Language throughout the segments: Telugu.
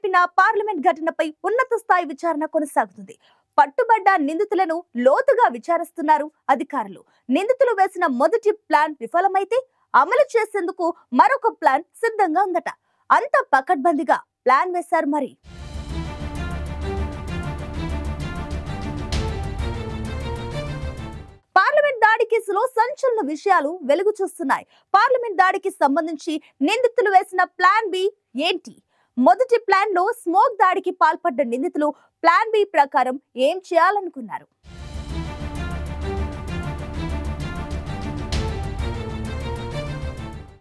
రేపిన పార్లమెంట్ ఘటనపై ఉన్నత స్థాయి విచారణ కొనసాగుతుంది. పట్టుబడ్డ నిందితులను లోతుగా విచారిస్తున్నారు అధికారులు. నిందితులు వేసిన మొదటి ప్లాన్ విఫలమైతే అమలు చేసేందుకు మరొక ప్లాన్ సిద్ధంగా ఉందట. అంత పకడ్బందీగా ప్లాన్ వేశారు మరి. పార్లమెంట్ దాడి కేసులో సంచలన విషయాలు వెలుగు చూస్తున్నాయి. పార్లమెంట్ దాడికి సంబంధించి నిందితులు వేసిన ప్లాన్ బి ఏంటి? మొదటి ప్లాన్ లో స్మోక్ దాడికి పాల్పడ్డ నిందితులు ప్లాన్ బి ప్రకారం ఏం చేయాలనుకున్నారు?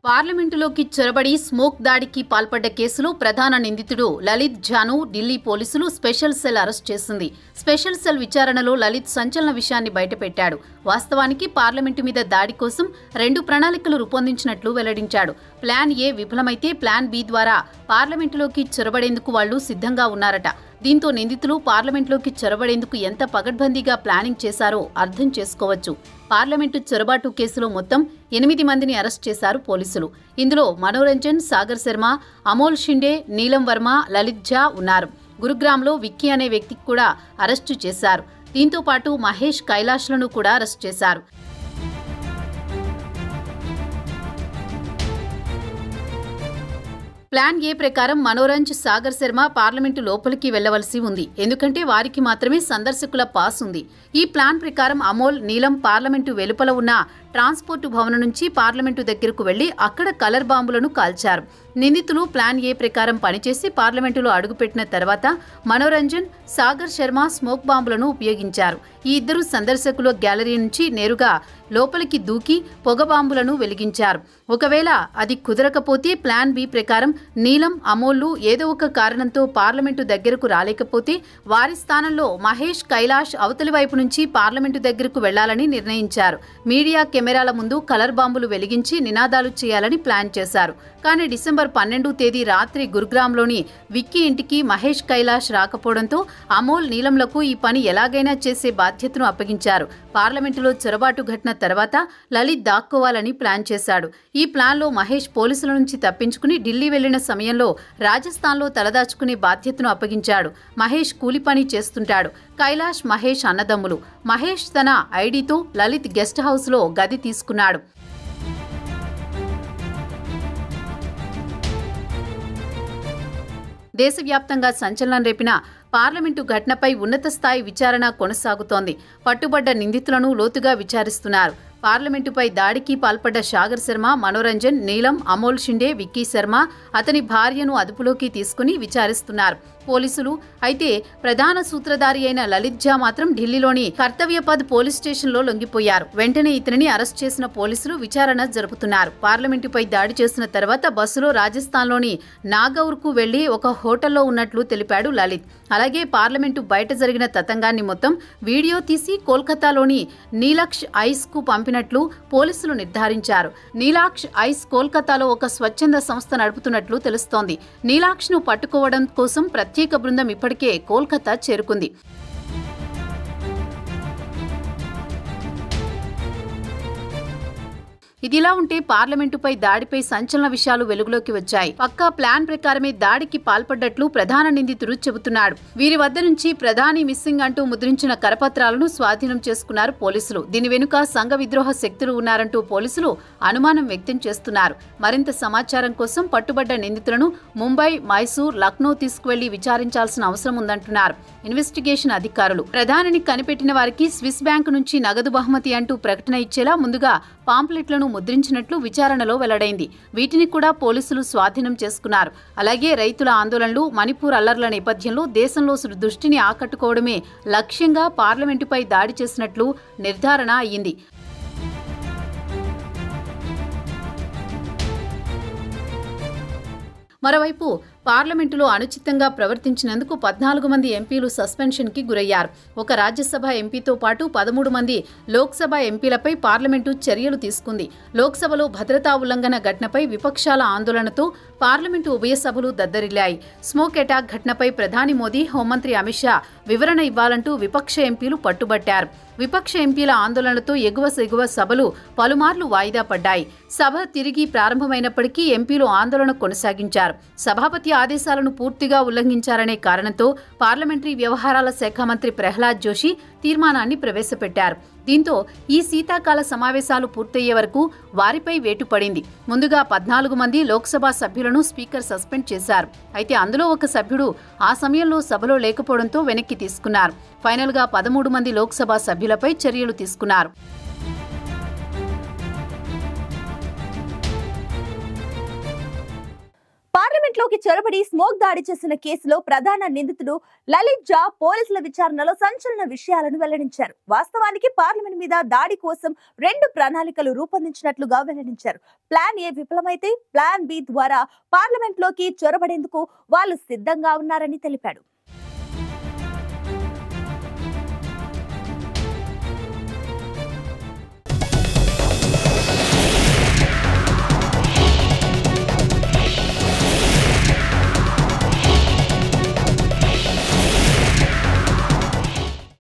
పార్లమెంటులోకి చొరబడి స్మోక్ దాడికి పాల్పడ్డ కేసులో ప్రధాన నిందితుడు లలిత్ ఝాను ఢిల్లీ పోలీసులు స్పెషల్ సెల్ అరెస్ట్ చేసింది. స్పెషల్ సెల్ విచారణలో లలిత్ సంచలన విషయాన్ని బయటపెట్టాడు. వాస్తవానికి పార్లమెంటు మీద దాడి కోసం 2 ప్రణాళికలు రూపొందించినట్లు వెల్లడించాడు. ప్లాన్ ఏ విఫలమైతే ప్లాన్ బి ద్వారా పార్లమెంటులోకి చొరబడేందుకు వాళ్లు సిద్ధంగా ఉన్నారట. దీంతో నిందితులు పార్లమెంట్లోకి చొరబడేందుకు ఎంత పకడ్బందీగా ప్లానింగ్ చేశారో అర్థం చేసుకోవచ్చు. పార్లమెంటు చొరబాటు కేసులో మొత్తం 8 మందిని అరెస్ట్ చేశారు పోలీసులు. ఇందులో మనోరంజన్, సాగర్ శర్మ, అమోల్ షిండే, నీలం వర్మ, లలిత్ ఝా ఉన్నారు. గురుగ్రామ్లో విక్కీ అనే వ్యక్తికి కూడా అరెస్టు చేశారు. దీంతో పాటు మహేష్ కైలాష్లను కూడా అరెస్ట్ చేశారు. ప్లాన్ ఏ ప్రకారం మనోరంజ్, సాగర్ శర్మ పార్లమెంటు లోపలికి వెళ్లవలసి ఉంది. ఎందుకంటే వారికి మాత్రమే సందర్శకుల పాస్ ఉంది. ఈ ప్లాన్ ప్రకారం అమోల్, నీలం పార్లమెంటు వెలుపల ఉన్న ట్రాన్స్పోర్టు భవనం నుంచి పార్లమెంటు దగ్గరకు వెళ్లి అక్కడ కలర్ బాంబులను కాల్చారు. నిందితులు ప్లాన్ ఏ ప్రకారం పనిచేసి పార్లమెంటులో అడుగుపెట్టిన తర్వాత మనోరంజన్, సాగర్ శర్మ స్మోక్ బాంబులను ఉపయోగించారు. ఈ ఇద్దరు సందర్శకుల గ్యాలరీ నుంచి నేరుగా లోపలికి దూకి పొగ బాంబులను వెలిగించారు. ఒకవేళ అది కుదరకపోతే ప్లాన్ బి ప్రకారం నీలం, అమోల్లు ఏదో ఒక కారణంతో పార్లమెంటు దగ్గరకు రాలేకపోతే వారి స్థానంలో మహేష్, కైలాష్ అవతలి వైపు నుంచి పార్లమెంటు దగ్గరకు వెళ్లాలని నిర్ణయించారు. మీడియా కెమెరాల ముందు కలర్ బాంబులు వెలిగించి నినాదాలు చేయాలని ప్లాన్ చేశారు. కానీ డిసెంబర్ 12వ తేదీ రాత్రి గురుగ్రామ్లోని విక్కీ ఇంటికి మహేష్, కైలాష్ రాకపోవడంతో అమోల్, నీలంలకు ఈ పని ఎలాగైనా చేసే బాధ్యతను అప్పగించారు. పార్లమెంటులో చొరబాటు ఘటన తర్వాత లలిత్ దాక్కోవాలని ప్లాన్ చేశాడు. ఈ ప్లాన్లో మహేష్ పోలీసుల నుంచి తప్పించుకుని ఢిల్లీ వెళ్లిన సమయంలో రాజస్థాన్లో తలదాచుకునే బాధ్యతను అప్పగించాడు. మహేష్ కూలి పని చేస్తుంటాడు. కైలాష్, మహేష్ అన్నదమ్ములు. మహేష్ తన ఐడీతో లలిత్ గెస్ట్ హౌస్లో గది తీసుకున్నాడు. దేశవ్యాప్తంగా సంచలనం రేపిన పార్లమెంటు ఘటనపై ఉన్నత స్థాయి విచారణ కొనసాగుతోంది. పట్టుబడ్డ నిందితులను లోతుగా విచారిస్తున్నారు. పార్లమెంటుపై దాడికి పాల్పడ్డ సాగర్ శర్మ, మనోరంజన్, నీలం, అమోల్ షిండే, విక్కీ శర్మ, అతని భార్యను అదుపులోకి తీసుకుని విచారిస్తున్నారు పోలీసులు. అయితే ప్రధాన సూత్రధారి అయిన లలిత్ ఝా మాత్రం ఢిల్లీలోని కర్తవ్యపథ్ పోలీస్ స్టేషన్లో లొంగిపోయారు. వెంటనే ఇతనిని అరెస్ట్ చేసిన పోలీసులు విచారణ జరుపుతున్నారు. పార్లమెంటుపై దాడి చేసిన తర్వాత బస్సులో రాజస్థాన్లోని నాగౌర్కు వెళ్లి ఒక హోటల్లో ఉన్నట్లు తెలిపాడు లలిత్. అలాగే పార్లమెంటు బయట జరిగిన తతంగాన్ని మొత్తం వీడియో తీసి కోల్కతాలోని నీలాక్ష్ ఐస్ కు పంపినట్లు పోలీసులు నిర్ధారించారు. నీలాక్ష్ ఐస్ కోల్కతాలో ఒక స్వచ్ఛంద సంస్థ నడుపుతున్నట్లు తెలుస్తోంది. నీలాక్ష్ ను పట్టుకోవడం కోసం ప్రత్యేక బృందం ఇప్పటికే కోల్కతా చేరుకుంది. ఇదిలా ఉంటే పార్లమెంటుపై దాడిపై సంచలన విషయాలు వెలుగులోకి వచ్చాయి. పక్కా ప్లాన్ ప్రకారమే దాడికి పాల్పడ్డట్లు ప్రధాన నిందితుడు చెబుతున్నాడు. వీరి వద్ద నుంచి ప్రధాని మిస్సింగ్ అంటూ ముద్రించిన కరపత్రాలను స్వాధీనం చేసుకున్నారు పోలీసులు. దీని వెనుక సంఘ విద్రోహ శక్తులు ఉన్నారంటూ పోలీసులు అనుమానం వ్యక్తం చేస్తున్నారు. మరింత సమాచారం కోసం పట్టుబడ్డ నిందితులను ముంబై, మైసూర్, లక్నో తీసుకువెళ్లి విచారించాల్సిన అవసరం ఉందంటున్నారు ఇన్వెస్టిగేషన్ అధికారులు. ప్రధానిని కనిపెట్టిన వారికి స్విస్ బ్యాంకు నుంచి నగదు బహుమతి అంటూ ప్రకటన ఇచ్చేలా ముందుగా పాంప్లెట్లను ముద్రించినట్లు విచారణలో వెల్లడైంది. వీటిని కూడా పోలీసులు స్వాధీనం చేసుకున్నారు. అలాగే రైతుల ఆందోళనలు, మణిపూర్ అల్లర్ల నేపథ్యంలో దేశంలో దృష్టిని ఆకట్టుకోవడమే లక్ష్యంగా పార్లమెంటుపై దాడి చేసినట్లు నిర్ధారణ అయ్యింది. మరోవైపు పార్లమెంటులో అనుచితంగా ప్రవర్తించినందుకు 14 మంది ఎంపీలు సస్పెన్షన్కి గురయ్యారు. ఒక రాజ్యసభ ఎంపీతో పాటు 13 మంది లోక్సభ ఎంపీలపై పార్లమెంటు చర్యలు తీసుకుంది. లోక్సభలో భద్రతా ఉల్లంఘన ఘటనపై విపక్షాల ఆందోళనతో పార్లమెంటు ఉభయ సభలు దద్దరిల్లాయి. స్మోక్ అటాక్ ఘటనపై ప్రధాని మోదీ, హోంమంత్రి అమిత్ షా వివరణ ఇవ్వాలంటూ విపక్ష ఎంపీలు పట్టుబట్టారు. విపక్ష ఎంపీల ఆందోళనలతో ఎగువ సభలు పలుమార్లు వాయిదా పడ్డాయి. సభ తిరిగి ప్రారంభమైనప్పటికీ ఎంపీలు ఆందోళన కొనసాగించారు. సభాపతి ఆదేశాలను పూర్తిగా ఉల్లంఘించారనే కారణంతో పార్లమెంటరీ వ్యవహారాల శాఖ మంత్రి ప్రహ్లాద్ జోషి తీర్మానాన్ని ప్రవేశపెట్టారు. దీంతో ఈ శీతాకాల సమావేశాలు పూర్తయ్యే వరకు వారిపై వేటు పడింది. ముందుగా 14 మంది లోక్సభ సభ్యులను స్పీకర్ సస్పెండ్ చేశారు. అయితే అందులో ఒక సభ్యుడు ఆ సమయంలో సభలో లేకపోవడంతో వెనక్కి తీసుకున్నారు. ఫైనల్గా 13 మంది లోక్సభ సభ్యులపై చర్యలు తీసుకున్నారు. పార్లమెంట్లోకి చొరబడి స్మోక్ దాడి చేసిన కేసులో ప్రధాన నిందితుడు లలిత్ జా పోలీసుల విచారణలో సంచలన విషయాలను వెల్లడించారు. వాస్తవానికి పార్లమెంట్ మీద దాడి కోసం 2 ప్రణాళికలు రూపొందించినట్లుగా వెల్లడించారు. ప్లాన్ ఏ విఫలమైతే ప్లాన్ బి ద్వారా పార్లమెంట్లోకి చొరబడేందుకు వాళ్ళు సిద్ధంగా ఉన్నారని తెలిపాడు.